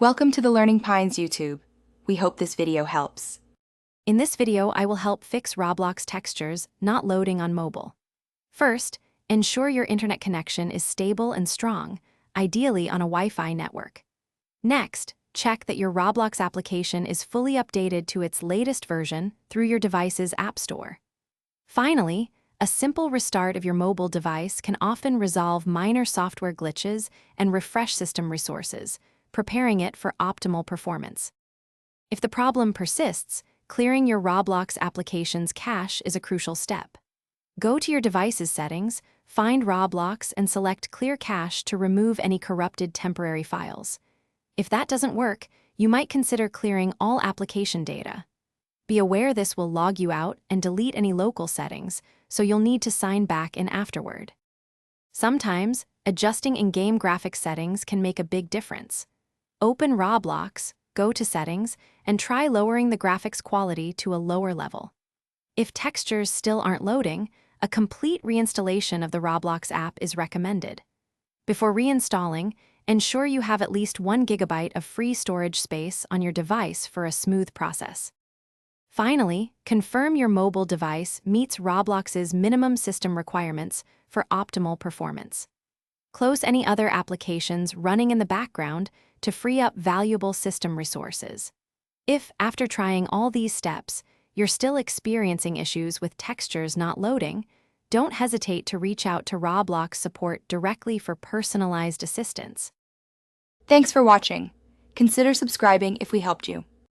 Welcome to the Learning Pines YouTube. We hope this video helps. In this video, I will help fix Roblox textures not loading on mobile. First, ensure your internet connection is stable and strong, ideally on a Wi-Fi network. Next, check that your Roblox application is fully updated to its latest version through your device's App Store. Finally, a simple restart of your mobile device can often resolve minor software glitches and refresh system resources, preparing it for optimal performance. If the problem persists, clearing your Roblox application's cache is a crucial step. Go to your device's settings, find Roblox, and select Clear Cache to remove any corrupted temporary files. If that doesn't work, you might consider clearing all application data. Be aware this will log you out and delete any local settings, so you'll need to sign back in afterward. Sometimes, adjusting in-game graphics settings can make a big difference. Open Roblox, go to Settings, and try lowering the graphics quality to a lower level. If textures still aren't loading, a complete reinstallation of the Roblox app is recommended. Before reinstalling, ensure you have at least 1 GB of free storage space on your device for a smooth process. Finally, confirm your mobile device meets Roblox's minimum system requirements for optimal performance. Close any other applications running in the background to free up valuable system resources. If, after trying all these steps, you're still experiencing issues with textures not loading, don't hesitate to reach out to Roblox support directly for personalized assistance. Thanks for watching. Consider subscribing if we helped you.